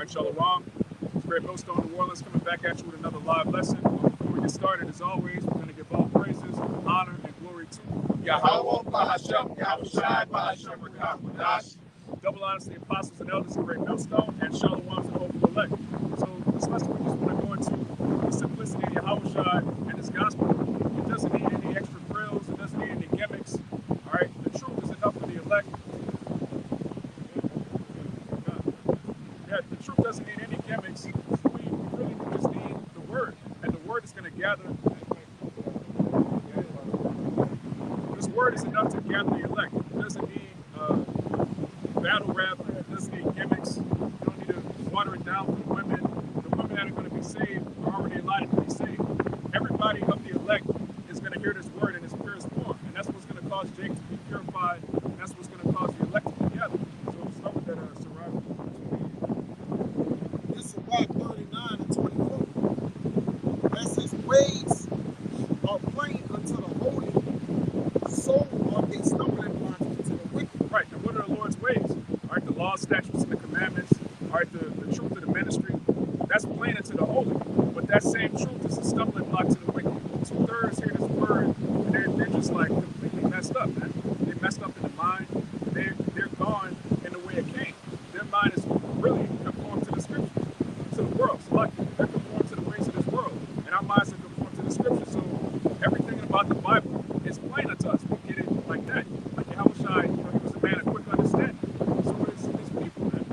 Shalom. It's Great Millstone, New Orleans, coming back at you with another live lesson. Before we get started, as always, we're going to give all praises, honor, and glory to Yahweh, Bahashem, Yahushai, Bahashem, Rakam, double honors to the apostles and elders of Great Millstone, and Shalom to the hope elect. So this lesson, we just want to go into the simplicity of Yahushai and his gospel. It doesn't need any extra frills. It doesn't need any gimmicks. All right, the truth is enough for the elect. Yeah, the truth doesn't need any gimmicks. We really just need the word, and the word is going to gather. This word is enough to gather the elect. It doesn't need battle rap. It doesn't need gimmicks. You don't need to water it down for the women. The women that are going to be saved are already allotted to be saved. Everybody of the elect is going to hear this word in its purest form, and that's what's going to cause Jake to be purified, and that's what's going to cause the elect to be gathered. So start with that, Sarah. This is Rock 39 and 24. As his ways are plain unto the holy, so are they stumbling blocks unto the wicked. Right, and what are the Lord's ways? All right, the laws, statutes, and the commandments. All right, the truth of the ministry. That's plain unto the holy. But that same truth is a stumbling block to the wicked. Two-thirds hear this word, and they're just like completely messed up, man. They're messed up in the mind. They're gone in the way it came. Their mind is really conformed to the scriptures, to the world. So like they're conformed to the ways of this world, and our minds are conformed to the scriptures. So everything about the Bible is plain unto us. We get it like that. Like Yahushua, he was a man of quick understanding. So it's people, man.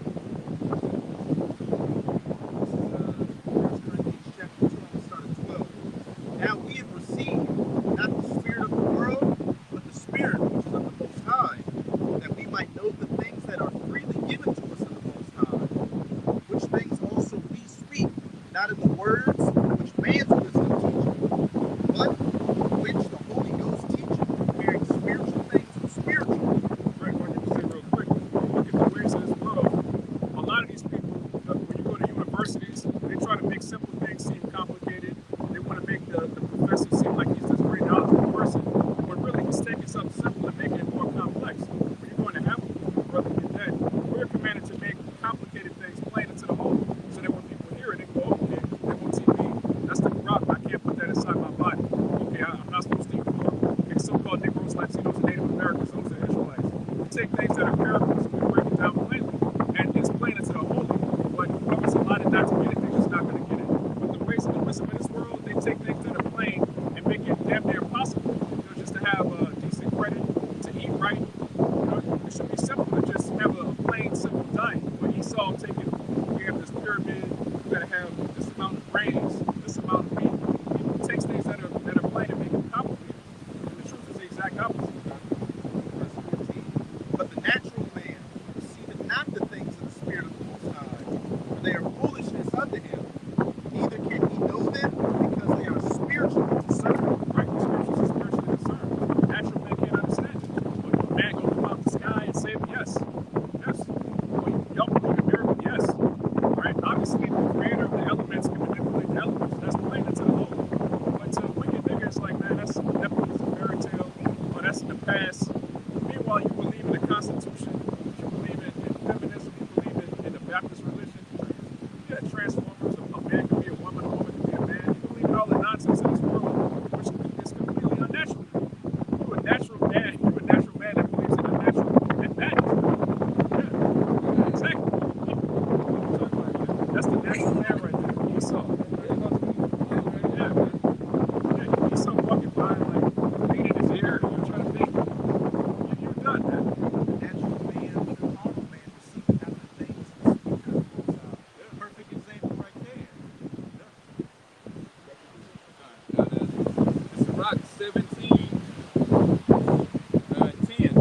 This is 1 Corinthians chapter 2, start at 12. Now we have received not the spirit of the world, but the spirit which is of the Most High, that we might know the things that are freely given to us of the Most High, which things also we speak, not in the words which man's wisdom teacheth, but which the Holy Ghost teacheth, comparing spiritual things with spiritual. Right, what you say real quick. Look at the ways of this world. A lot of these people, when you go to universities, they try to make simple things seem complicated. They want to make the professor seem like he's this very knowledgeable person, when really he's taking something simple and making it more complex. When you're going to heaven, brother, you're dead. We're commanded to make complicated things plain into the whole, so that when people hear it, they go, okay, they on TV, that's the Quran. I can't put that inside my body. Okay, I'm not supposed to eat pork. Okay, so-called Negroes, Latinos, and Native Americans, those are Israelites. We take things that are parables and we break it down plainly, and it's plain into the holy. But whoever's allotted not to get it, they're just not going to get it. But the ways of the wisdom in this world, they take things that are plain and make it damn near impossible. Just to have a decent credit, to eat right. It should be simple to just have a plain, simple diet. But Esau taking, we have this pyramid, we got to have this amount of grains, this amount of meat. He takes things that are plain and make them complicated. And the truth is the exact opposite. Verse 14. But the natural man receiveth not the things of the Spirit of the Most High, for they are foolishness unto him. Neither can he know them, because they are spiritually discerned. Right? The scriptures are spiritually discerned. Natural man can't understand it. But man go come out the sky and say, yes. Yes. Well, y'all believe in miracles? Yes. Right? Obviously, the creator of the elements can manipulate the elements. That's plain into the whole. But to the wicked nigga, it's like, man, that's definitely a fairy tale. Or that's in the past. Meanwhile, you believe in the Constitution. You believe in feminism. You believe in the Baptist religion. Yeah, transformers. A man can be a woman can be a man. You believe in all the nonsense in this world, which is completely unnatural. You're a natural man. You're a natural man that believes in unnatural and madness. Yeah, exactly. That's the natural man right there. Esau. Yeah, man. Yeah, Esau walking by like leaning his ear. You're trying to think. You're done, man. The natural man, the carnal man, receiveth not the things of the Spirit of the Most High. Yeah. Perfect example right there. It's Rock 17, 10.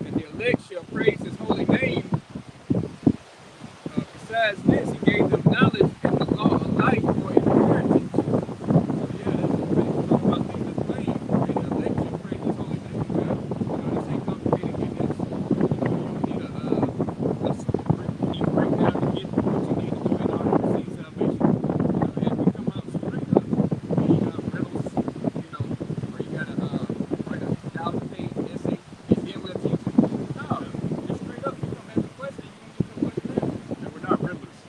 And the elect shall praise his holy name. Besides this, he gave them knowledge and the law of life for inheritance. So yeah, that's talking about things that's plain. And the elect shall praise his holy name. This ain't complicated in this. You don't need a super deep breakdown to get what you need to do in order to receive salvation. And we come out straight up. We riddles, where you gotta write a 1,000-page essay and then we'll teach you. No, just straight up. You come ask a question, you gonna get your question answered. And we're not riddlers.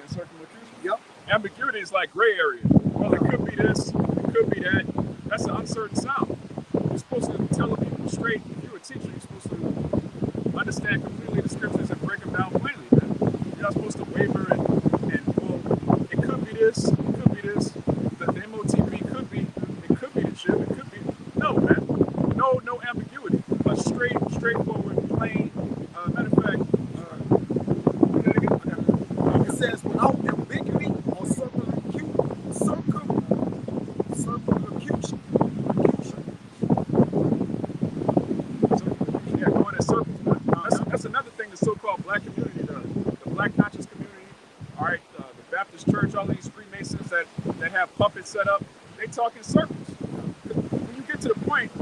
and circumlocution? Yep. Ambiguity is like gray area. Well, it could be this, it could be that. That's an uncertain sound. You're supposed to tell the people straight. If you're a teacher, you're supposed to understand completely the scriptures and break them down plainly, man. You're not supposed to waver and well, it could be this, it could be this. The MOTB could be, it could be the chip, it could be. No, man. No ambiguity. But straightforward, plain. Matter of fact, It says without ambiguity or circumlocution. Yeah, going in circles, man. That's another thing the so-called black community does. The black conscious community, all right, the Baptist church, all these Freemasons that have puppets set up, they talk in circles. When you get to the point,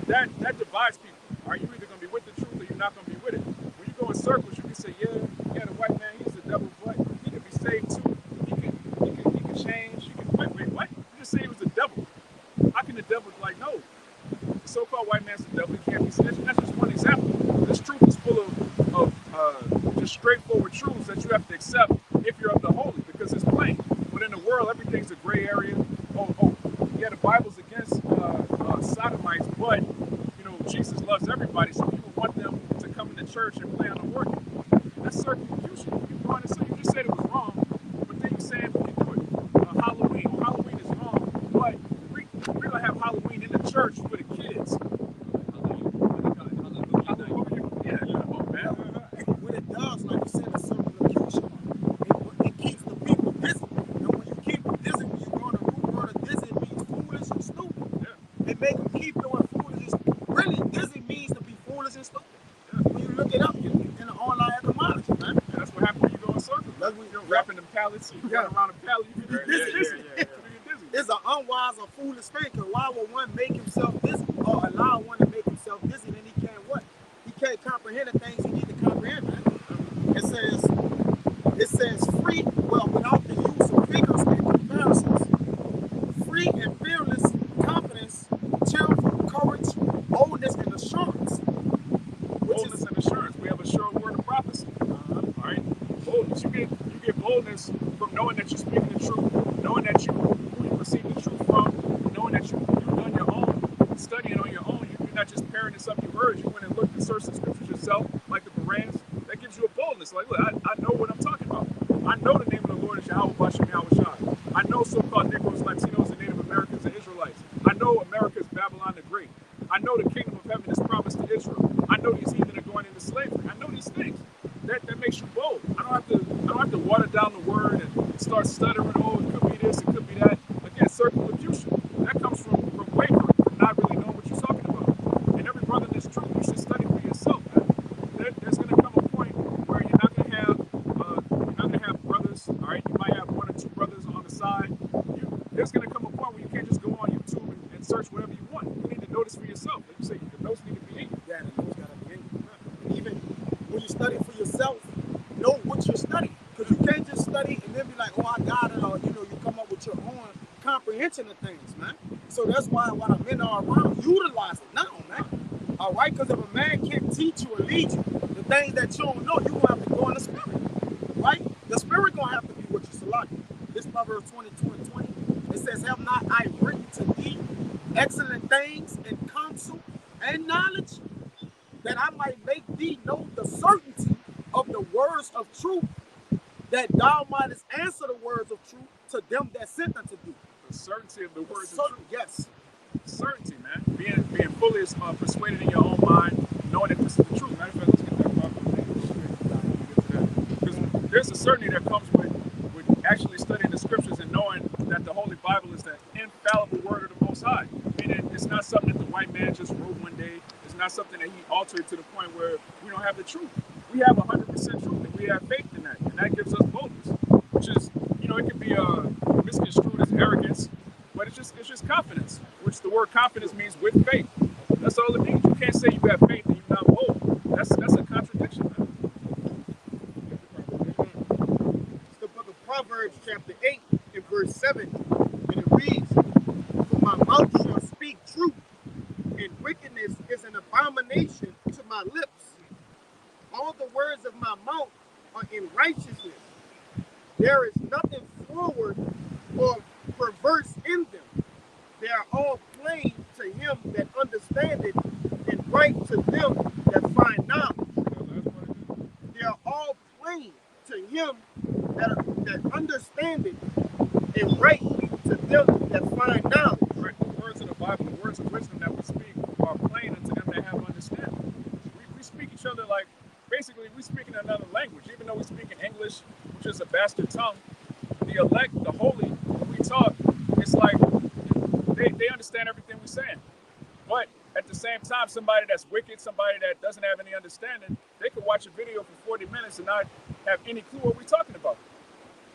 that divides people. Are you either going to be with the truth or you're not going to be with it? When you go in circles, you can say, yeah, the white man, he's the devil, but he can be saved too. He can change. He can wait, what? You just say he was the devil. How can the devil be like, no? The so-called white man's the devil. He can't be saved. That's just one example. This truth is full of just straightforward truths that you have to accept if you're of the holy, because it's plain. But in the world, everything's a gray area. Yeah, the Bible's against sodomites, but Jesus loves everybody, so people want them to come into church and play on the organ. That's circumlocution. You brought it, so you just said it was wrong, but then you said we can do it. Halloween is wrong, but we're gonna have Halloween in the church for the kids. Yeah, man. What it does, like you said, is circumlocution. It keeps the people busy. And when you keep them busy, when you go to the root word of busy, it means foolish and stupid. Yeah. It make them keep doing foolish. Really, busy means to be foolish and stupid. Yeah. When you look it up in the online etymology, man. And that's what happens when you go in circles. That's when you're wrapping them pallets, you run around the pallet, you get busy. It's an unwise or foolish thing, because why would one make himself busy or allow one to make himself busy, then he can't what? He can't comprehend the things he needs to comprehend, man. It says free, well, without the use of figures and comparisons. Free and fearless confidence, cheerful courage, boldness and assurance. Boldness and assurance. We have a sure word of prophecy. All right? Boldness. You get boldness from knowing that you're speaking the truth, knowing that who you receive the truth from, knowing that you've done your own, studying on your own. You're not just parroting something you heard. You went and looked and searched the scriptures yourself, like the Bereans. That gives you a boldness. Like, look, I know what I'm talking about. I know the name of the Lord is Yahweh Bashem Yahweh Shai. I know so-called Negroes, Latinos, and Native Americans and Israelites. I know America is Babylon the Great. I know the kingdom of heaven is promised to Israel. I know these heathen are going into slavery. I know these things. That makes you bold. I don't have to water down the word and start stuttering. Oh, it could be this, it could be that. Again, circumlocution. That comes from wavering, from not really knowing what you're talking about. And every brother in this truth, you should study for yourself, man. There's going to come a point where you're not going to have brothers. All right, you might have one or two brothers on the side. There's going to come a point where you can't just go on YouTube and search whatever you want. You need to notice for yourself. Like you say, the notes need to be in you. Yeah, the notes got to be in you. And even when you study for yourself, know what you're studying. Because you can't just study and then be like, oh, I got it. Or, you come up with your own comprehension of things, man. So that's why when the men are around, utilize it now, man. All right? Because if a man can't teach you or lead you, the things that you don't know, you're going to have to go in the spirit. Right? The spirit going to have to be what you select. This Proverbs 22 and 20. It says, have not I written to thee excellent things in counsel and knowledge, that I might make thee know the certainty of the words of truth, that thou mightest answer the words of truth to them that sent unto thee. The certainty of the words of truth. Yes. Certainty, man. Being fully persuaded in your own mind, knowing that this is the truth. Matter of fact, let's get that problem. Because there's a certainty that comes with actually studying the scriptures and knowing that the Holy Bible is the infallible word of the Most High. Meaning it's not something that the white man just wrote one day. It's not something that he altered to the point where we don't have the truth. We have 100% truth, and we have faith in that, and that gives us boldness. Which is, it can be misconstrued as arrogance, but it's just confidence. Which the word confidence means with faith. That's all it means. You can't say you have faith and you're not bold. That's a contradiction, man. It's the book of Proverbs, chapter 8, and verse 7, and it reads, for my mouth shall speak truth, and wickedness is an abomination to my lips. All the words of my mouth are in righteousness. There is nothing forward or perverse in them. They are all plain to him that understandeth, and right to them that find knowledge. They are all plain to him that understandeth, and right to them that find knowledge. Right. The words of the Bible, the words of wisdom that we speak are plain unto them that have understanding. We speak each other like, basically, we speak in another language. Even though we speak in English, which is a bastard tongue, the elect, the holy, when we talk, it's like they understand everything we're saying. But at the same time, somebody that's wicked, somebody that doesn't have any understanding, they could watch a video for 40 minutes and not have any clue what we're talking about.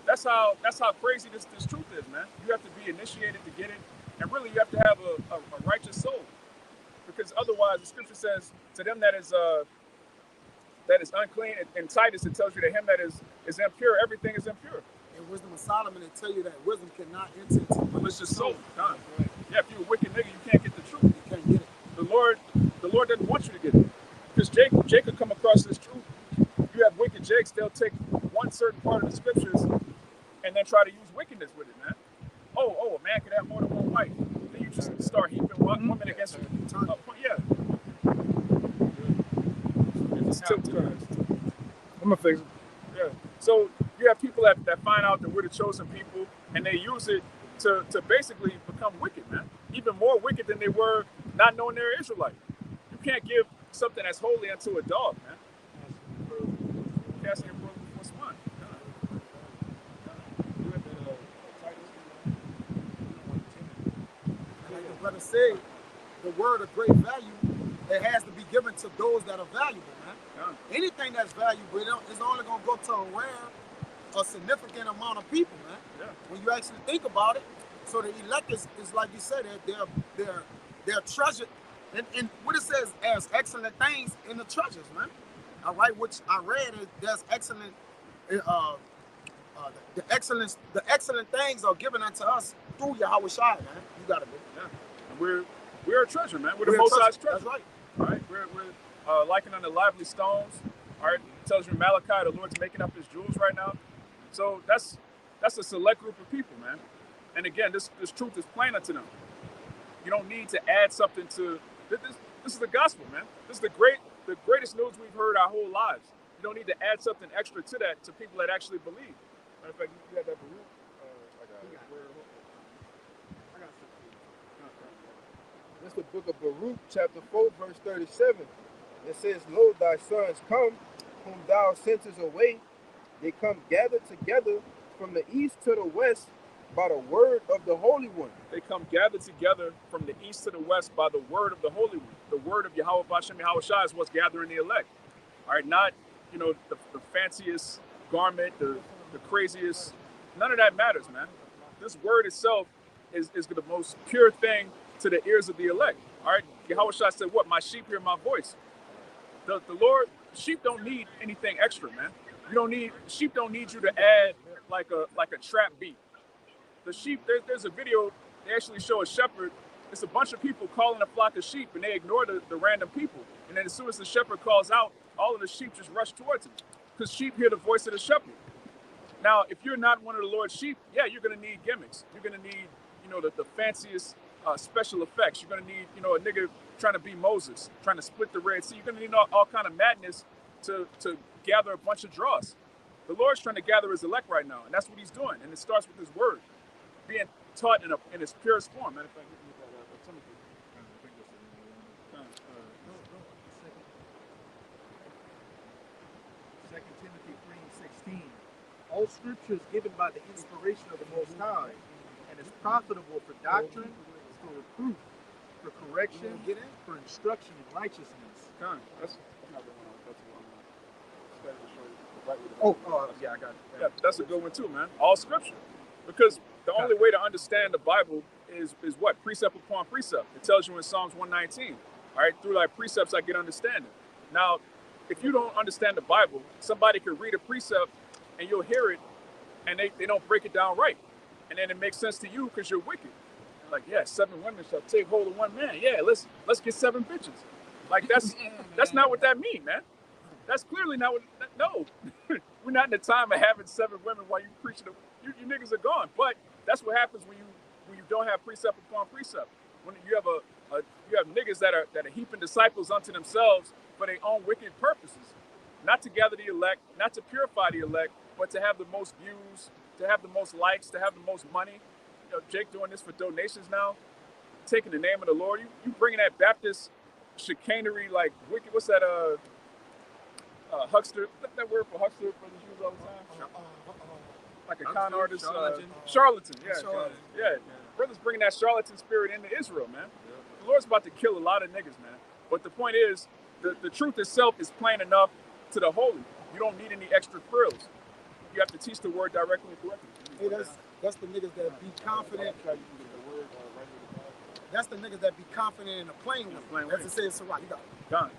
That's how crazy this truth is, man. You have to be initiated to get it, and really you have to have a righteous soul, because otherwise the scripture says to them that is unclean. In Titus it tells you that him that is impure, everything is impure. In Wisdom of Solomon, it tell you that wisdom cannot enter into Malicious soul. Right. Right. Yeah, if you're a wicked nigga, you can't get the truth. You can't get it. The Lord doesn't want you to get it, because Jacob come across this truth. You have wicked Jakes, they'll take one certain part of the scriptures and then try to use wickedness with it, man. Oh, a man could have more than one wife. Then you just start heaping women against you. Yeah. It just tilts guys. I'm gonna fix it. Yeah. So you have people that find out that we're the chosen people, and they use it to basically become wicked, man. Even more wicked than they were not knowing they're Israelite. You can't give something that's holy unto a dog, man. Casting your brother before swine. Like the brother said, the word of great value, it has to be given to those that are valuable, man. Yeah. Anything that's valuable, it's only going to go to a significant amount of people, man. Yeah. When you actually think about it, so the elect is like you said, they're treasured, and what it says as excellent things in the treasures, man. All right, which I read is there's excellent, the excellent things are given unto us through Yahweh Shai, man. You gotta be. Yeah. And we're a treasure, man. We're the Most High's treasure. That's right. All right. We're likened unto lively stones. All right. It tells you in Malachi, the Lord's making up his jewels right now. So that's a select group of people, man. And again, this truth is plain unto them. You don't need to add something to this. This is the gospel, man. This is the greatest news we've heard our whole lives. You don't need to add something extra to that to people that actually believe. Matter of fact, you got that for real? I got something. That's the book of Baruch, chapter 4, verse 37. It says, Lo, thy sons come, whom thou sentest away. They come gathered together from the east to the west by the word of the Holy One. They come gathered together from the east to the west by the word of the Holy One. The word of Yahweh Bashem Yahweh Shai is what's gathering the elect. All right, not the fanciest garment, the craziest. None of that matters, man. This word itself is the most pure thing to the ears of the elect. All right, Yahweh Shai said, "What? My sheep hear my voice." The Lord, sheep don't need anything extra, man. Sheep don't need you to add like a trap beat. The sheep, there's a video, they actually show a shepherd. It's a bunch of people calling a flock of sheep, and they ignore the random people. And then as soon as the shepherd calls out, all of the sheep just rush towards him, because sheep hear the voice of the shepherd. Now, if you're not one of the Lord's sheep, yeah, you're going to need gimmicks. You're going to need, the fanciest special effects. You're going to need, a nigga trying to be Moses, trying to split the Red Sea. You're going to need all kind of madness to gather a bunch of draws. The Lord's trying to gather his elect right now, and that's what he's doing. And it starts with his word being taught in its purest form. Matter of fact, Second Timothy 3:16. All scripture is given by the inspiration of the Most High, and is profitable for doctrine, for reproof, for correction, for instruction in righteousness. that's not the one. Yeah, I got it. Yeah, that's a good one too, man. All scripture. Because the only way to understand the Bible is what? Precept upon precept. It tells you in Psalms 119. All right, through thy precepts I get understanding. Now, if you don't understand the Bible, somebody could read a precept and you'll hear it and they don't break it down right. And then it makes sense to you because you're wicked. Like, yeah, 7 women shall take hold of one man. Yeah, let's get 7 bitches. Like that's not what that means, man. That's clearly not what. No, we're not in the time of having 7 women while you preaching. You niggas are gone. But that's what happens when you don't have precept upon precept. When you have you have niggas that are heaping disciples unto themselves for their own wicked purposes, not to gather the elect, not to purify the elect, but to have the most views, to have the most likes, to have the most money. You know, Jake doing this for donations now, taking the name of the Lord. You bringing that Baptist chicanery, like wicked. What's that? Huckster. What's that word for huckster? For the Jews all the time. Like a con artist. Charlatan. Yeah. Charlatan. Yeah. Brothers bringing that charlatan spirit into Israel, man. The Lord's about to kill a lot of niggas, man. But the point is, the truth itself is plain enough to the holy. You don't need any extra frills. You have to teach the word directly and correctly. Hey, that's the niggas that be confident. That's the niggas that be confident in a plain way. As it says, so right, you got it. Done.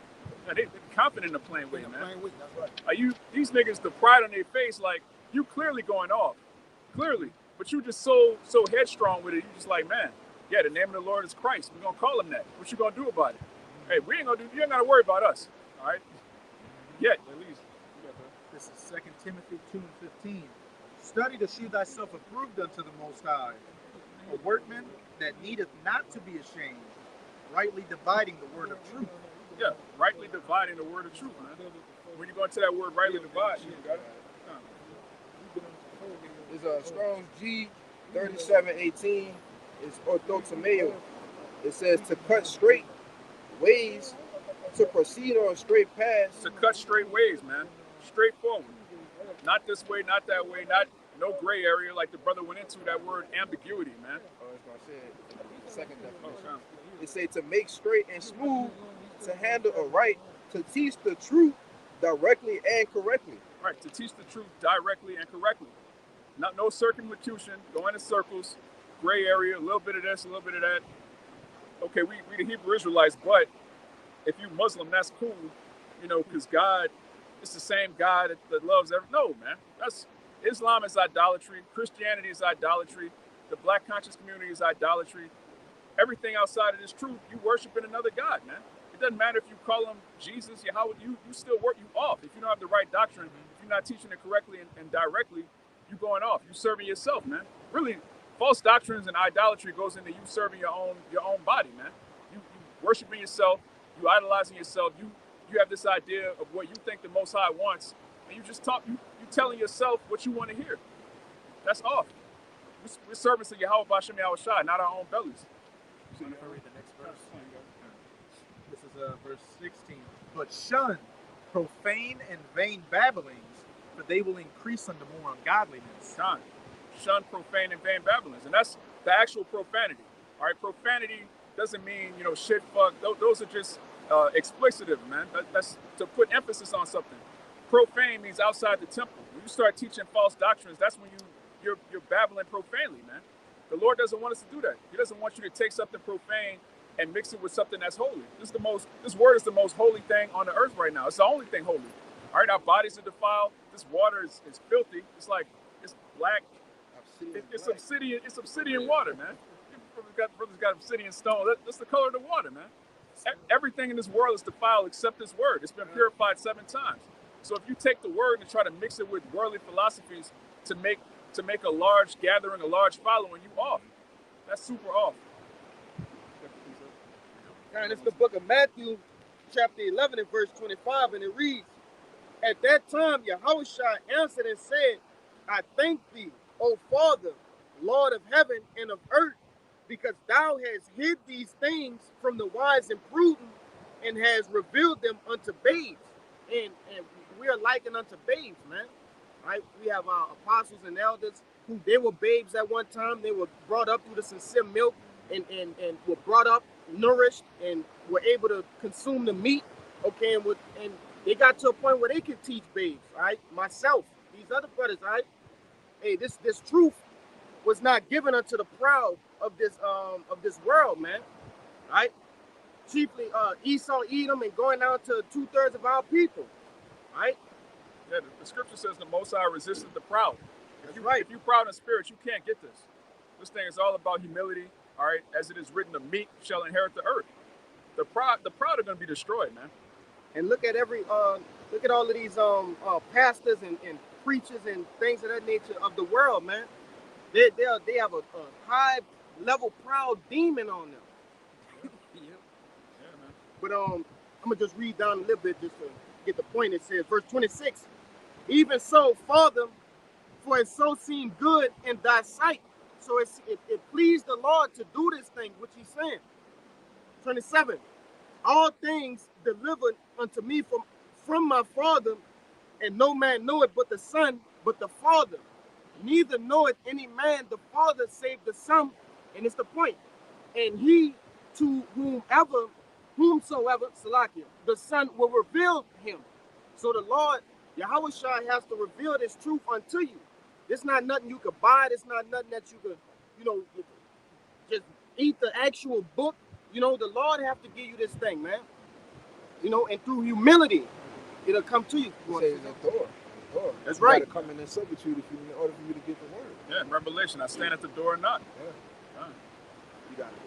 Yeah, they confident in the plain way, In a man. plain way, that's right. Are these niggas, the pride on their face, like, you clearly going off. Clearly. But you just so headstrong with it. You just like, man, yeah, the name of the Lord is Christ. We're gonna call him that. What you gonna do about it? Hey, you ain't gotta worry about us. All right? Yet, at least. This is 2 Timothy 2:15. Study to shew thyself approved unto the Most High, a workman that needeth not to be ashamed, rightly dividing the word of truth. Yeah, rightly dividing the word of truth, man. When you go into that word rightly divide, you got it. It's Strong's G 3718. It's orthotomeo. It says to cut straight ways, to proceed on straight paths. To cut straight ways, man. Straightforward. Not this way, not that way, not no gray area like the brother went into that word ambiguity, man. Oh, it's gonna say it. The second definition. It say to make straight and smooth, to handle aright, to teach the truth directly and correctly. Right, to teach the truth directly and correctly. No circumlocution, going in circles, gray area, a little bit of this, a little bit of that. Okay, we the Hebrew Israelites, but if you Muslim, that's cool, you know, because God, it's the same God that loves no, man. Islam is idolatry. Christianity is idolatry. The black conscious community is idolatry. Everything outside of this truth, you worshiping another God, man. It doesn't matter if you call him Jesus, Yahweh, you still work you off. If you don't have the right doctrine, if you're not teaching it correctly and directly, you going off. You serving yourself, man. Really, false doctrines and idolatry goes into you serving your own body, man. You worshiping yourself, you idolizing yourself, you have this idea of what you think the Most High wants, and you just you telling yourself what you want to hear. That's off. We're servants of Yahweh Bashem Yahweh Shai, not our own bellies. So you can read the next verse. This is verse 16. But shun profane and vain babblings, for they will increase unto more ungodliness. Shun profane and vain babblings. And that's the actual profanity. All right, profanity doesn't mean, shit, fuck. Those are just explicitive, man. That's to put emphasis on something. Profane means outside the temple. When you start teaching false doctrines, that's when you're babbling profanely, man. The Lord doesn't want us to do that. He doesn't want you to take something profane and mix it with something that's holy. This word is the most holy thing on the earth right now. It's the only thing holy. All right, our bodies are defiled. This water is filthy. It's black. It's obsidian. It's obsidian water, man. Brothers got obsidian stone. That's the color of the water, man. Everything in this world is defiled except this word. It's been purified 7 times. So if you take the word and try to mix it with worldly philosophies to make a large gathering, a large following, you off. That's super off. And it's the book of Matthew, chapter 11 and verse 25, and it reads, At that time Yahushua answered and said, I thank thee, O Father, Lord of heaven and of earth, because thou hast hid these things from the wise and prudent, and has revealed them unto babes. And we are likened unto babes, man. Right? We have our apostles and elders who they were babes at one time. They were brought up through the sincere milk and were brought up, nourished, and were able to consume the meat. Okay, and they got to a point where they could teach babes, right? Myself, these other brothers, right? Hey, this truth was not given unto the proud of this world, man. Right? Chiefly Esau, Edom, and going down to 2/3 of our people. Right? Yeah, the scripture says the Most High resisted the proud. If you're proud in spirit, you can't get this. This thing is all about humility. All right, as it is written, the meek shall inherit the earth. The proud are going to be destroyed, man. And look at all of these pastors and preachers and things of that nature of the world, man. They have a high level proud demon on them. Yep. Yeah, man. But I'm gonna just read down a little bit just to get the point. It says, verse 26, even so, Father, for it so seemed good in thy sight. So it pleased the Lord to do this thing, which he's saying. 27, all things delivered unto me from my Father, and no man knoweth but the Son, but the Father. Neither knoweth any man the Father save the Son, and it's the point. And he to whomsoever, Salakia, the Son will reveal him. So the Lord, Yahushua, has to reveal this truth unto you. It's not nothing you could buy. It's not nothing that you could, just eat the actual book. The Lord have to give you this thing, man. And through humility, it'll come to you. He says the door. That's You right. gotta come in and servitude in order for you to get the word. Yeah, in Revelation, I stand at the door and knock. Yeah. You got it.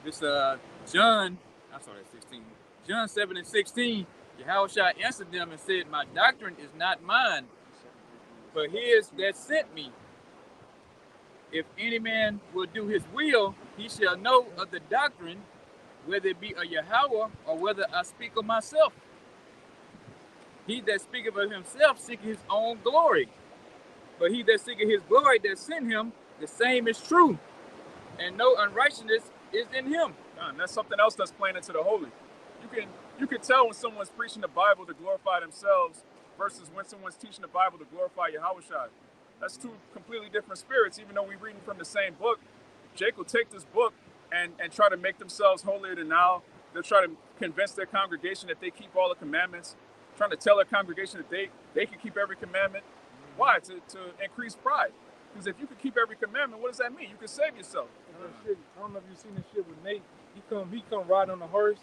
This John, I'm sorry, 16. John 7:16, Yahushua answered them and said, my doctrine is not mine, but his that sent me. If any man will do his will, he shall know of the doctrine, whether it be of Yahweh or whether I speak of myself. He that speaketh of himself seeketh his own glory, but he that seeketh his glory that sent him, the same is true, and no unrighteousness is in him. And that's something else that's playing into the holy. You can tell when someone's preaching the Bible to glorify themselves versus when someone's teaching the Bible to glorify Yahushua. That's two completely different spirits. Even though we're reading from the same book, Jake will take this book and try to make themselves holier than thou. They'll try to convince their congregation that they keep all the commandments, trying to tell their congregation that they can keep every commandment. Why? To increase pride. Because if you can keep every commandment, what does that mean? You can save yourself. Shit, I don't know if you've seen this shit with Nate. He come riding on a horse.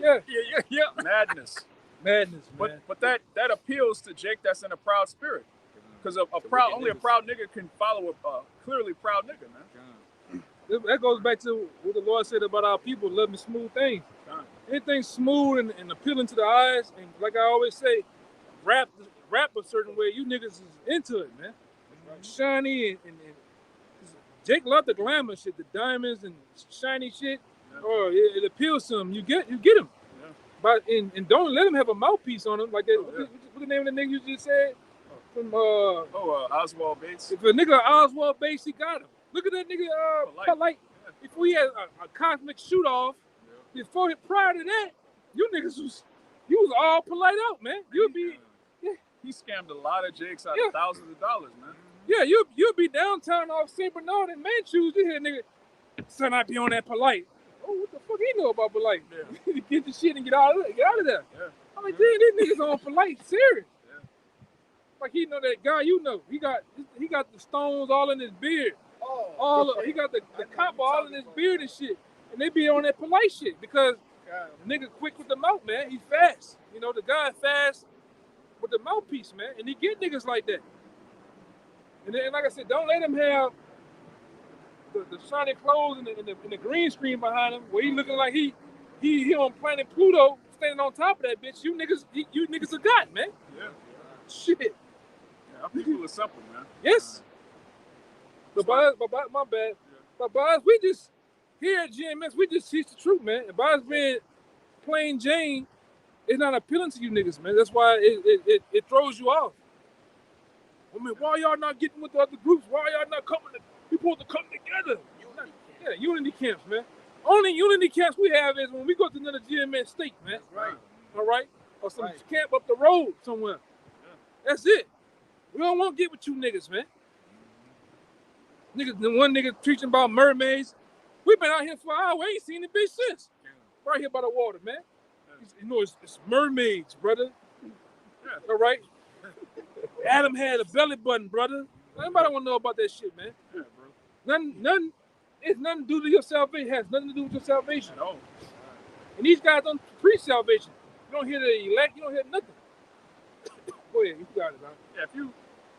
Yeah. Madness. Madness, man. But that appeals to Jake that's in a proud spirit. Because only a proud nigga can follow a clearly proud nigga, man. That goes back to what the Lord said about our people loving smooth things. Anything smooth and appealing to the eyes, and like I always say, rap a certain way, you niggas is into it, man. Shiny and Jake loved the glamour shit, the diamonds and shiny shit. Yeah. Or it appeals to him. You get him. Yeah. But and don't let him have a mouthpiece on him like that. Oh, yeah. What the name of the nigga you just said? From Oswald Bates. If a nigga Oswald Bates, he got him. Look at that nigga Polite. Yeah. Before he had a cosmic shoot off, prior to that, you was all polite out, man. You'd be He scammed a lot of Jakes out of thousands of dollars, man. yeah, you'll be downtown off St. Bernard and Manchus. You hear nigga, son, I be on that Polite. Oh, what the fuck he know about Polite? Yeah. Get the shit and get out of there. Yeah. I'm like, damn, these niggas on Polite, serious. Yeah. Like he know that guy, he got the stones all in his beard. He got the copper all in his beard and shit. And they be on that Polite shit because the nigga quick with the mouth, man. He fast. The guy fast with the mouthpiece, man. And he get niggas like that. And then, like I said, don't let him have the shiny clothes and the green screen behind him where he looking like he on planet Pluto standing on top of that bitch. You niggas are God, man. Yeah. Shit. Yeah, our people are simple, man. Yes. But my bad. But by us, we just here at GMS, we just teach the truth, man. And by us being plain Jane, it's not appealing to you niggas, man. That's why it throws you off. I mean, why y'all not getting with the other groups? Why y'all not coming? We supposed to come together. Unity camps, man. Only unity camps we have is when we go to another GMS state, man. Right. All right? Or some camp up the road somewhere. Yeah. That's it. We don't want to get with you niggas, man. Niggas, the one nigga preaching about mermaids. We've been out here for an hour. We ain't seen the bitch since. Right here by the water, man. It's mermaids, brother. Yeah. All right? Adam had a belly button, brother. Nobody want to know about that shit, man. Yeah, bro. Nothing. It's nothing to do with your salvation. It has nothing to do with your salvation. No. And these guys don't preach salvation. You don't hear the elect. You don't hear nothing. Go ahead. You got it, man. Yeah,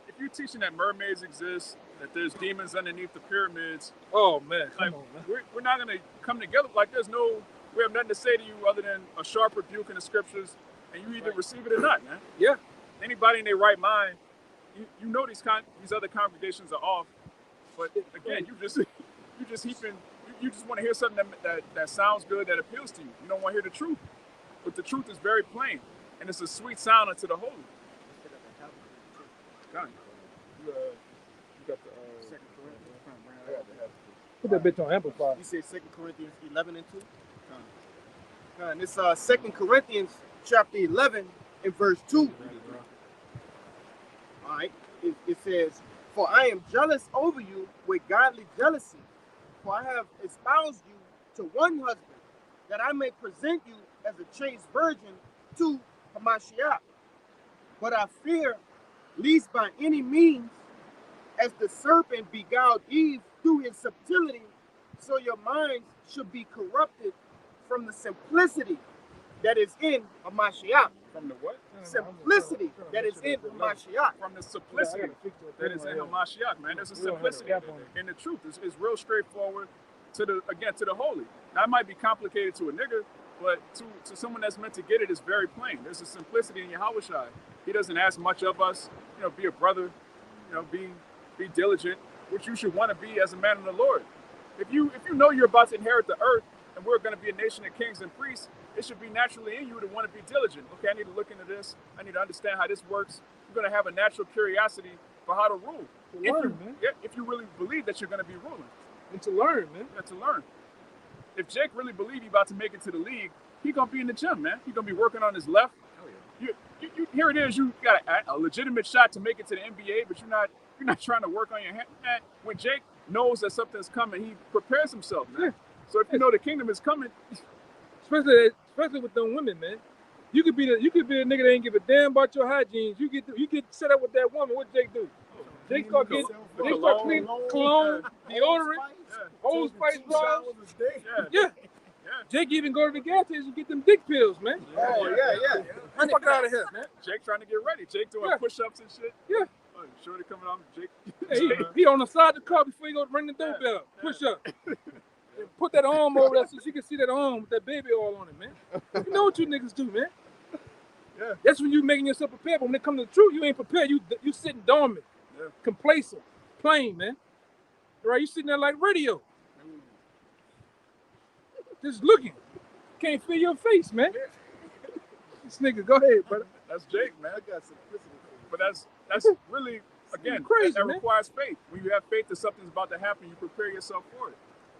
if you're teaching that mermaids exist, that there's demons underneath the pyramids, Oh, man. like, Come on, man. we're not going to come together. Like, we have nothing to say to you other than a sharp rebuke in the scriptures, and you either receive it or not, man. Yeah. anybody in their right mind, you know these other congregations are off, but again, you just heaping. You just want to hear something that sounds good, that appeals to you. You don't want to hear the truth, but the truth is very plain, and it's a sweet sound unto the holy. God, you got the Second Corinthians. Put that bitch on amplify. You say 2 Corinthians 11 and 2? And it's 2 Corinthians chapter 11 and verse 2. All right. It says, "For I am jealous over you with godly jealousy, for I have espoused you to one husband, that I may present you as a chaste virgin to Hamashiach. But I fear, lest by any means, as the serpent beguiled Eve through his subtlety, so your minds should be corrupted from the simplicity that is in Hamashiach." From the what? Simplicity that is in Hamashiach. From the simplicity that is in Hamashiach, man. There's a simplicity in the truth. It's real straightforward to the holy. Now, it might be complicated to a nigga, but to someone that's meant to get it, it's very plain. There's a simplicity in Yahushua. He doesn't ask much of us. Be a brother. Be diligent, which you should want to be as a man of the Lord. If you know you're about to inherit the earth and we're going to be a nation of kings and priests, it should be naturally in you to want to be diligent. Okay, I need to look into this. I need to understand how this works. You're going to have a natural curiosity for how to rule. If you really believe that you're going to be ruling. And to learn, man. Yeah, to learn. If Jake really believe he's about to make it to the league, he's going to be in the gym, man. He's going to be working on his left. Here it is. You got a legitimate shot to make it to the NBA, but you're not trying to work on your hand. When Jake knows that something's coming, he prepares himself, man. Yeah. So if you know the kingdom is coming, especially with them women, man. You could be a nigga that ain't give a damn about your hygiene. You get set up with that woman. What Jake do? Jake start clean cologne, deodorant, Old Spice bras. Yeah. Jake even go to the gas station and get them dick pills, man. Oh yeah. Get the fuck out of here, man. Jake trying to get ready. Jake doing push-ups and shit. Yeah. Oh, shorty coming on, Jake. He on the side of the car before he go ring the doorbell. Push up. Put that arm over there so she can see that arm with that baby oil on it, man. You know what you niggas do, man. Yeah. That's when you making yourself prepared. But when it comes to the truth, you ain't prepared. You sitting dormant, complacent, plain, man. Right? You sitting there like radio. Just looking. Can't feel your face, man. This nigga, go ahead, brother. That's Jake, man. I got simplicity. But that's really, again, crazy, that requires faith. When you have faith that something's about to happen, you prepare yourself for it.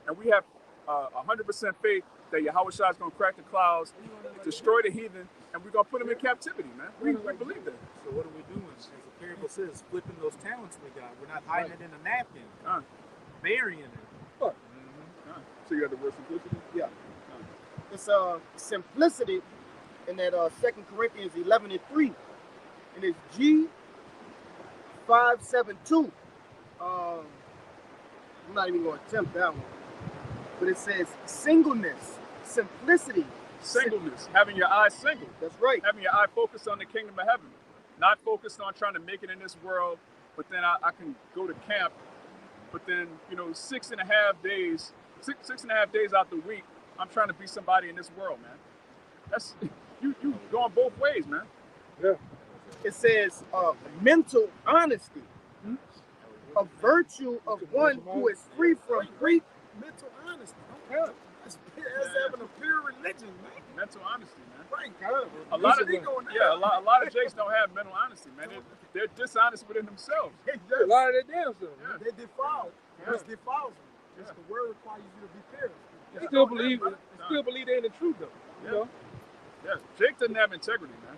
And we have 100% faith that Yahushua is going to crack the clouds, destroy the heathen, and we're going to put them in captivity, man. We believe that. So what are we doing? As the parable says, flipping those talents we got. We're not hiding it in a napkin. Burying it. What? So you got the word simplicity? Yeah. It's simplicity in that 2 Corinthians 11 and 3. And it's G572. I'm not even going to attempt that one. But it says singleness, simplicity. Singleness, having your eyes single. That's right. Having your eye focused on the kingdom of heaven. Not focused on trying to make it in this world, but then I can go to camp. But then, 6.5 days out the week, I'm trying to be somebody in this world, man. That's you going both ways, man. Yeah. It says mental honesty, a virtue of one who is free from grief. Mental honesty. Okay. That's having a pure religion, man. Mental honesty, man. Right, God. A lot of Jakes don't have mental honesty, man. They're dishonest within themselves. A lot of their damn self. Yeah. They defile. It's defiles them. It's the word requires you to be pure. They still believe they're in the truth, though. You know? Yeah. Jake doesn't have integrity, man.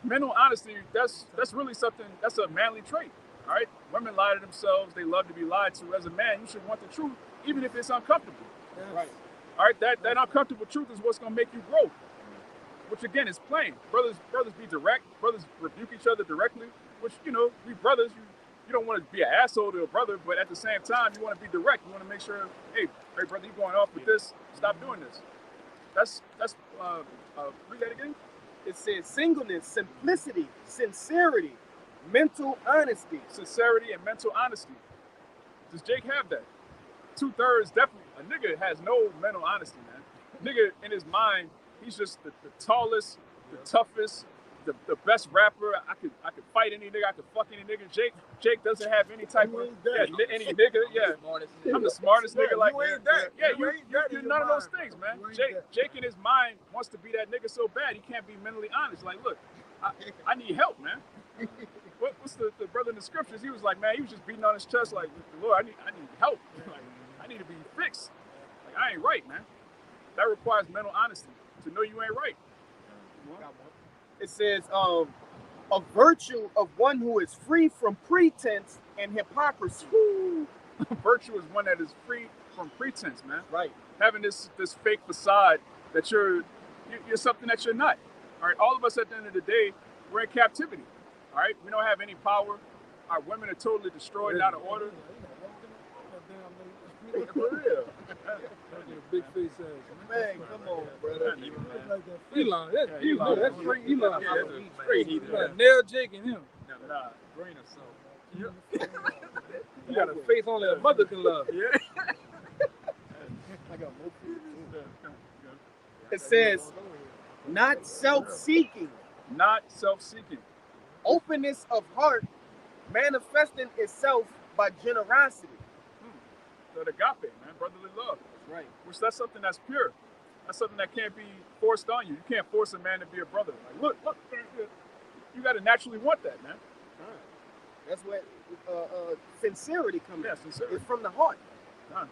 Mental honesty, that's really something, that's a manly trait. All right? Women lie to themselves. They love to be lied to. As a man, you should want the truth, even if it's uncomfortable. Yes. Right. All right? That uncomfortable truth is what's going to make you grow. Which, again, is plain. Brothers be direct. Brothers rebuke each other directly. Which, we brothers, you don't want to be an asshole to a brother, but at the same time, you want to be direct. You want to make sure, hey, brother, you going off with this. Stop doing this. That's read that again. It says singleness, simplicity, sincerity, mental honesty. Sincerity and mental honesty. Does Jake have that? 2/3 definitely. A nigga has no mental honesty, man. Nigga, in his mind, he's just the tallest, the toughest, the best rapper. I could fight any nigga. I could fuck any nigga. Jake doesn't have any type of any nigga. Yeah, I'm the smartest nigga. Like you ain't that. Yeah, You ain't that you're in none your of those mind, things, bro. man. You ain't that. Jake in his mind wants to be that nigga so bad he can't be mentally honest. Like, look, I need help, man. What's the brother in the scriptures? He was like, man, he was just beating on his chest like, Lord, I need help. Like, I need to be fixed. Like, I ain't right, man. That requires mental honesty to know you ain't right. It says, a virtue of one who is free from pretense and hypocrisy. Virtue is one that is free from pretense, man. Right. Having this fake facade that you're something that you're not. All right. All of us at the end of the day, we're in captivity. All right. We don't have any power. Our women are totally destroyed, out of order. For real. Big face ass. Man, come on, brother. Elon, that's Elon. That's straight Elon. Yeah, that's straight Elon. Nail Jake and him. Nah, grain of salt. You got a face only a mother can love. Yeah. It says, not self-seeking, Not self-seeking. openness of heart, manifesting itself by generosity. That agape, man, brotherly love. Right. Which that's something that's pure. That's something that can't be forced on you. You can't force a man to be a brother. Like, look, you got to naturally want that, man. That's where sincerity comes Yeah, in. sincerity. It's from the heart. Done.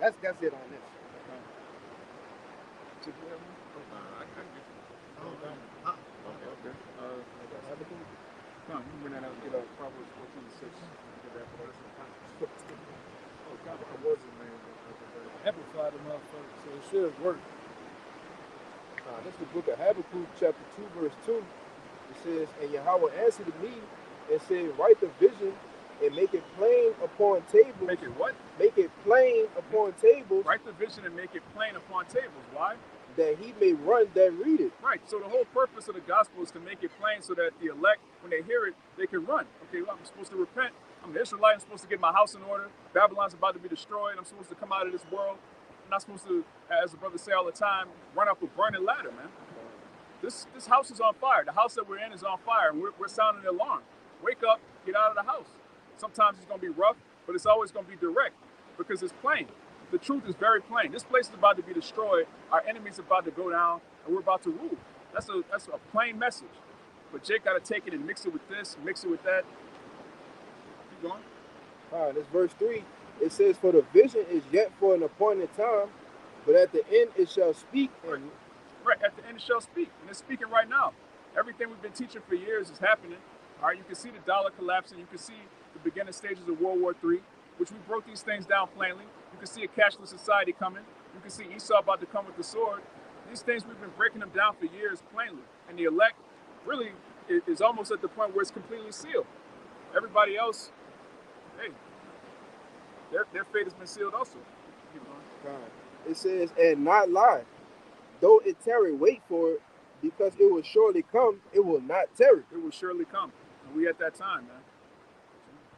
That's it on this. Come on, you bring that out. Get Proverbs 14:6. Get that for us. Amplify the motherfucker, so it should work. This is the book of Habakkuk, chapter 2, verse 2. It says, and Yahweh answered me and said, write the vision and make it plain upon tables. Make it what? Make it plain upon tables, Write the vision and make it plain upon tables. Why? that he may run that read it. Right. So the whole purpose of the gospel is to make it plain so that the elect, when they hear it, they can run. Okay, well, I'm supposed to repent. I'm an Israelite. I'm supposed to get my house in order. Babylon's about to be destroyed. I'm supposed to come out of this world. I'm not supposed to, as the brothers say all the time, run up a burning ladder, man. This house is on fire. The house that we're in is on fire, and we're sounding the alarm. Wake up, get out of the house. Sometimes it's going to be rough, but it's always going to be direct because it's plain. The truth is very plain. This place is about to be destroyed. Our enemy's about to go down, and we're about to rule. That's a plain message. But Jake got to take it and mix it with this, mix it with that. Keep going. All right, this verse 3. It says, for the vision is yet for an appointed time, but at the end it shall speak. And Right, at the end it shall speak. And it's speaking right now. Everything we've been teaching for years is happening. All right, you can see the dollar collapsing. You can see the beginning stages of World War III, which we broke these things down plainly. You can see a cashless society coming. You can see Esau about to come with the sword. These things, we've been breaking them down for years plainly. And the elect really is almost at the point where it's completely sealed. Everybody else, hey, their fate has been sealed also. Keep going. it says, and not lie. Though it tarry, wait for it, because it will surely come, it will not tarry. It will surely come. And we at that time, man.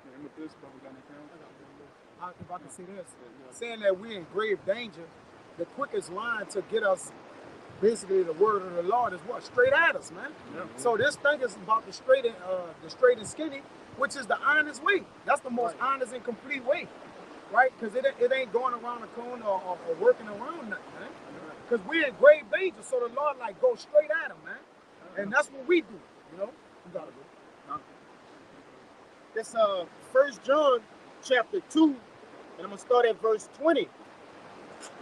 Yeah, with this, but we got anything else? If I can see this, saying that we're in grave danger, the quickest line to get us, basically the word of the Lord is what? Straight at us, man. Yeah. So this thing is about the straight and skinny, which is the honest way. That's the most honest and complete way, right? Because it ain't going around the corner or working around nothing, man. Because we're in grave danger, so the Lord like go straight at him, man. And that's what we do, you know. You gotta go. That's 1 John chapter 2, and I'm gonna start at verse 20.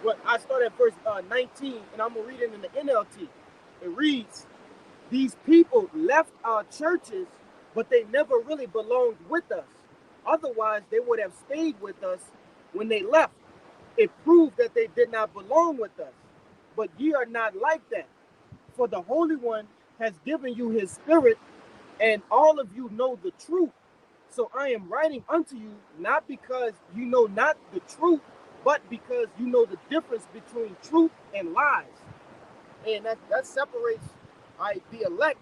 Well, I start at verse 19, and I'm gonna read it in the NLT. It reads, these people left our churches, but they never really belonged with us. Otherwise, they would have stayed with us when they left. It proved that they did not belong with us. But ye are not like that. For the Holy One has given you his spirit, and all of you know the truth. So I am writing unto you, not because you know not the truth, but because you know the difference between truth and lies. And that separates the elect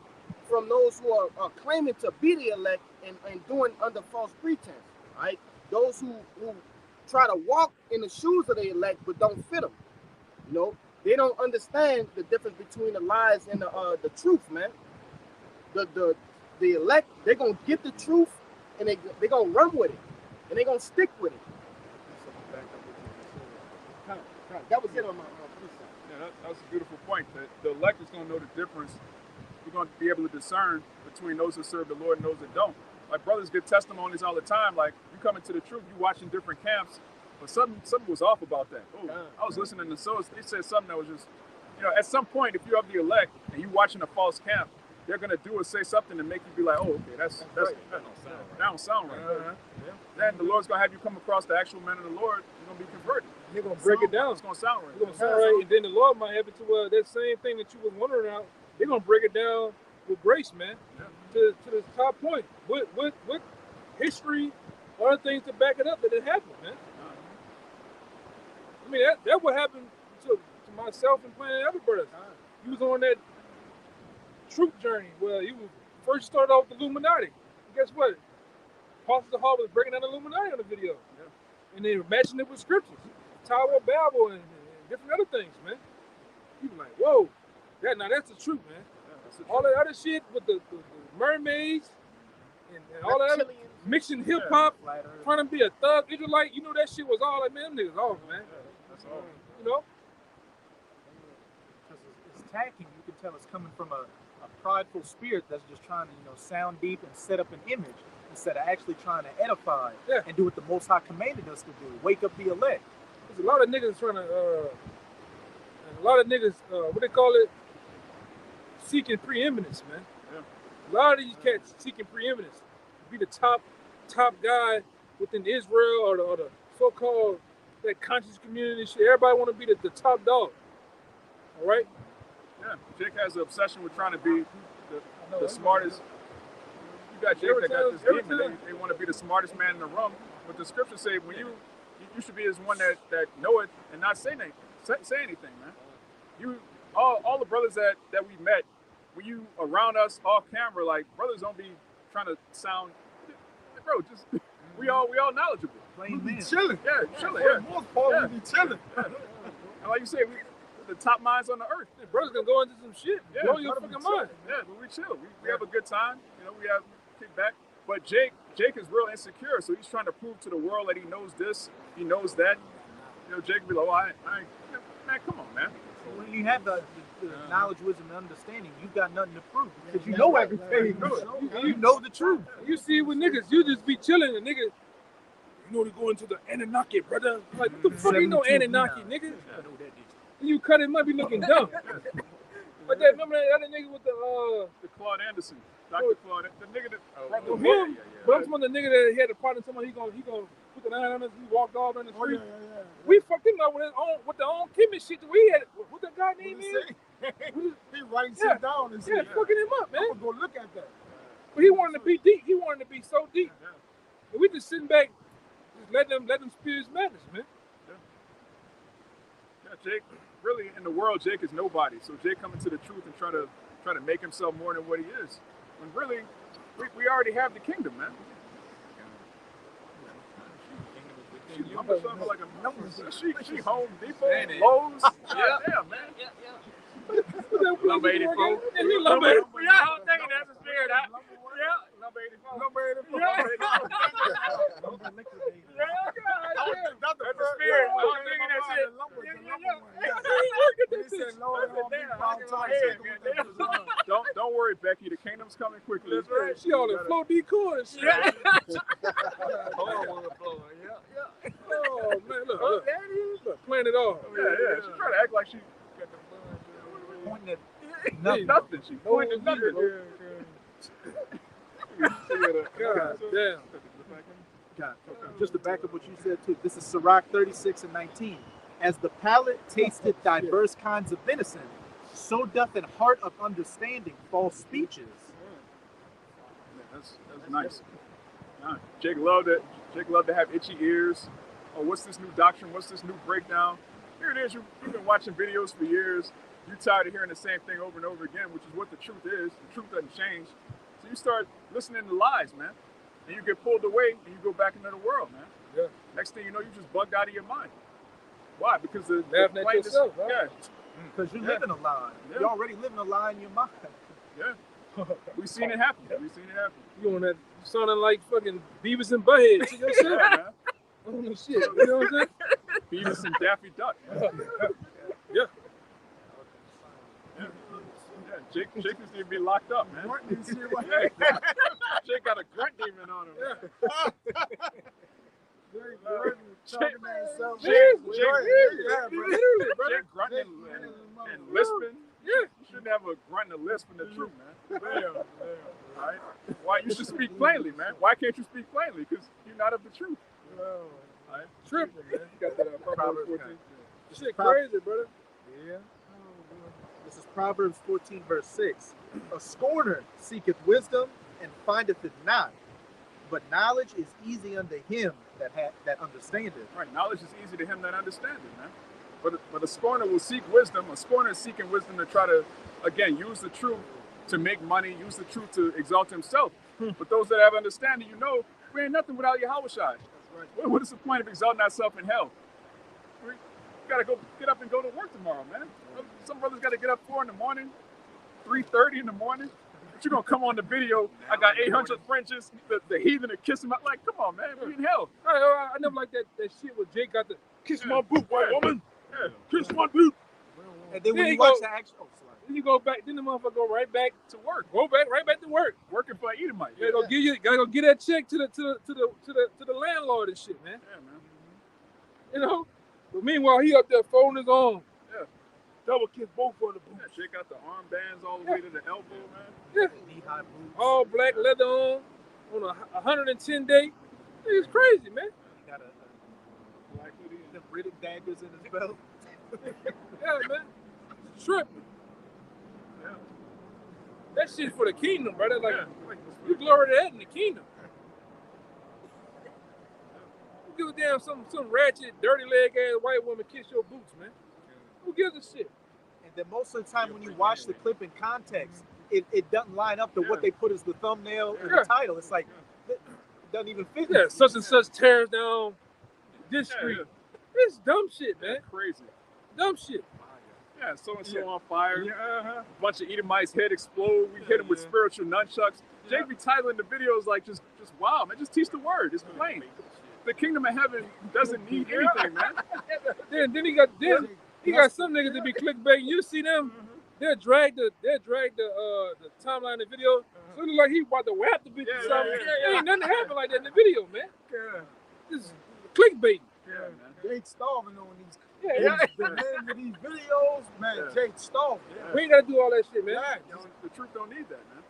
from those who are claiming to be the elect and doing under false pretense. Right? Those who try to walk in the shoes of the elect but don't fit them. You know, they don't understand the difference between the lies and the truth, man. the elect, they're gonna get the truth and they're gonna run with it and they're gonna stick with it. That was it on my precept. Yeah, that's a beautiful point. The elect is going to know the difference. You're going to be able to discern between those that serve the Lord and those that don't. Like brothers give testimonies all the time. Like you come into the truth, you watching different camps, but something was off about that. Oh, I was listening to so they said something that was just, at some point, if you're of the elect and you watching a false camp, they're going to do or say something to make you be like, oh, okay, that don't sound right. Then the Lord's going to have you come across the actual men of the Lord. You're going to be converted. They're going to break it down. It's going to sound right. It's going to sound right. And then the Lord might have it to that same thing that you was wondering about. They're going to break it down with grace, man, to the top point. With history, other things to back it up that it happened, man. I mean, that what happened to myself and plenty of other brothers. You was on that truth journey where you first started off with the Illuminati. And guess what? Apostle Hall was breaking down the Illuminati on the video. And they were matching it with scriptures. Tower of Babel and different other things, man. You be like, whoa, that's the truth, man. All that other shit with the mermaids and all that other mixing hip hop, trying to be a thug Israelite, that shit was all like, man, them niggas off, man. That's all. Because it's attacking. You can tell it's coming from a prideful spirit that's just trying to, sound deep and set up an image instead of actually trying to edify and do what the Most High commanded us to do. Wake up the elect. There's a lot of niggas trying to, what they call it, seeking preeminence, man. A lot of these cats seeking preeminence, be the top guy within Israel or the so-called that conscious community shit. Everybody want to be the top dog. All right. Yeah, Jake has an obsession with trying to be the smartest. You got Jake that got this demon. They want to be the smartest man in the room. But the scriptures say when you should be as one that know it and not say anything, man. You all the brothers that we met, when you around us off camera, like brothers don't be trying to sound, bro. Just we all knowledgeable. We be chilling. Yeah, chilling. For the most part, we be chilling. And like you say, we the top minds on the earth. Brothers gonna go into some shit. Blow your fucking mind. Yeah, but we chill. We have a good time. We have kick back. But Jake is real insecure, so he's trying to prove to the world that he knows this, he knows that. Jake be like, oh, I man, come on, man. When you have the knowledge, wisdom, and understanding, you've got nothing to prove because you know everything. You know the truth. You see, with niggas, you just be chilling, and niggas, to go into the Anunnaki, brother. Like, what the fuck ain't no Anunnaki, nigga? You cut him up, you looking dumb. But remember that other nigga with the Claude Anderson, Dr. Claude, the nigga that brought him. But I'm talking about the nigga that he had a partner. Somebody he gonna put the 9 on us. He walked off in the street. We fucked him up with the own chemist shit that we had. What that guy name is? He writing shit down and shit. Fucking him up, man. I'm gonna go look at that. But he wanted to be deep. He wanted to be so deep. And we just sitting back, just let them spew his madness, man. Yeah, Jake. Really, in the world, Jake is nobody. So Jake coming to the truth and try to make himself more than what he is. When really, we already have the kingdom, man. She humbled herself like a number. She Home Depot, Lowe's. Yeah, man. Number 84. Yeah, I was thinking that's the spirit. Number 84. Number 84. That's the spirit. I was thinking that shit. Don't worry, Becky. The kingdom's coming quickly. That's right. She on the flow decor and shit. Oh man, look, playing it off. Yeah. She trying to act like she Pointing at nothing. She pointing at nothing. God damn. God, just to back up what you said too, this is Sirach 36 and 19. As the palate tasted diverse kinds of venison, so doth an heart of understanding false speeches. That's nice. Jake loved it. Jake loved to have itchy ears. Oh, what's this new doctrine? What's this new breakdown? Here it is. You've been watching videos for years. You're tired of hearing the same thing over and over again, which is what the truth is. The truth doesn't change. So you start listening to lies, man. And you get pulled away and you go back into the world, man. Yeah. Next thing you know, you just bugged out of your mind. Why? Because the laughing at yourself, right? Yeah. Because you're living a lie. Yeah. You're already living a lie in your mind. Yeah. We seen it happen. We seen it happen. You on that? You sounding like fucking Beavis and Butthead. See that shit? Yeah, man. Oh, no shit. You know what I'm saying? Beavis and Daffy Duck. Yeah. Yeah, Jake used to be locked up, man. Jake got a grunt demon on him. Jake grunting and lisping. Yeah. You shouldn't have a grunt and a lisp in the truth, man. Right? Why you should speak plainly, man? Why can't you speak plainly? Because you're not of the truth. Right? Tripping, man. You got that Proverbs 14. Shit Proverbs. crazy, brother. Yeah. This is Proverbs 14, verse 6. A scorner seeketh wisdom and findeth it not, but knowledge is easy unto him that understandeth. Right. Knowledge is easy to him that understands it, man. But a scorner will seek wisdom. A scorner is seeking wisdom to try to, again, use the truth to make money, use the truth to exalt himself. But those that have understanding, you know, we ain't nothing without Yahweh Shai. What is the point of exalting ourselves in hell? We gotta go get up and go to work tomorrow, man. Some brothers gotta get up 4 in the morning, 3:30 in the morning. But you gonna come on the video? I got 800 Frenches. The heathen are kissing my like. Come on, man. We in hell. I never like that shit where Jake got the kiss my boot, white woman. Yeah. Kiss my boot. And then when There you you watch go. the actual, Then you go back. Then the motherfucker go right back To work, Go back right back to work. working for Edomite. You gotta go get that check to the landlord and shit, man. Yeah, man. You know. But meanwhile, he up there folding his arms. Yeah. Double kiss both on the Yeah, boots. Jake got the armbands all the way to the elbow, man. Yeah. knee-high boots. All black leather on a 110 day. It's crazy, man. He got Black hoodie. them Riddick daggers in his belt. Yeah, man. Trip. Yeah. That shit's for the kingdom, brother. Like Yeah. you glory to that in the kingdom. Who gives a damn some ratchet, dirty leg ass white woman kiss your boots, man? Who gives a shit? And then most of the time when you watch the clip in context, it doesn't line up to what they put as the thumbnail and Yeah. the title. It's like, it doesn't even fit. Yeah, such and such tears down this Yeah, street. yeah. It's dumb shit, man. Crazy. Dumb shit. Yeah, so and so on fire. Yeah, A bunch of Edomites' head explode. We hit him with spiritual nunchucks. Jake be titling the videos like just wow, man. Just teach the word. It's plain. The kingdom of heaven doesn't need anything, man. Then he got some niggas that be clickbaiting. You see them? They'll drag the timeline of the video. So it look like he about to whap the bitch or something. There ain't nothing happen like that in the video, man. This clickbait. Yeah, man. Jake starving on these. Yeah. The name of these videos, man. Yeah. Jake starving. Yeah. We ain't gotta do all that shit, man. Yeah. The truth don't need that, man.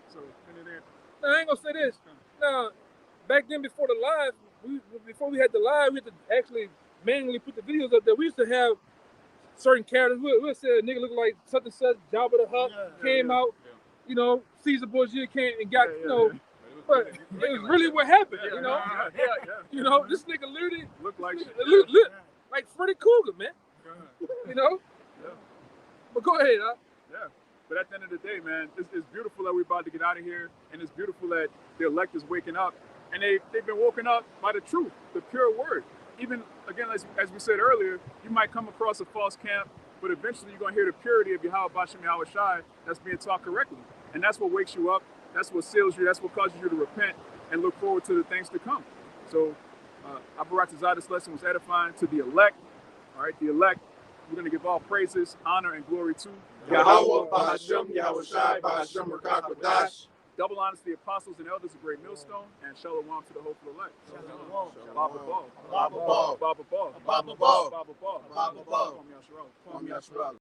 So, and then, Now, I ain't gonna say this. Now, back then before the live, before we had the live, we had to actually manually put the videos up there. We used to have certain characters. We'll say a nigga look like such and such, Jabba the Hutt came out, you know, Caesar Borgia came and got, you know, but it was really what happened, you know. You know, this nigga literally look like shit. look like Freddy Krueger, man. You know? Yeah. But go ahead, huh? Yeah. But at the end of the day, man, it's beautiful that we're about to get out of here, and it's beautiful that the elect is waking up, and they've been woken up by the truth, the pure word. Even, again, as we said earlier, you might come across a false camp, but eventually you're going to hear the purity of Yahweh Bashem Yahweh Shai that's being taught correctly. And that's what wakes you up, that's what seals you, that's what causes you to repent and look forward to the things to come. So, Abaratazah, this lesson was edifying to the elect. All right, the elect, we're going to give all praises, honor, and glory to Yahweh, Bahashem, Yahweh Shai, Bahashem, Rakakadash. double honors to the apostles and elders of Great Millstone, and shalom to the hopeful elect. Shalom. Baba Ball. Baba Ball. Baba Ball. Baba Ball. Baba Ball. Baba Ball. Kwame Yasharal. Kwame Yasharal.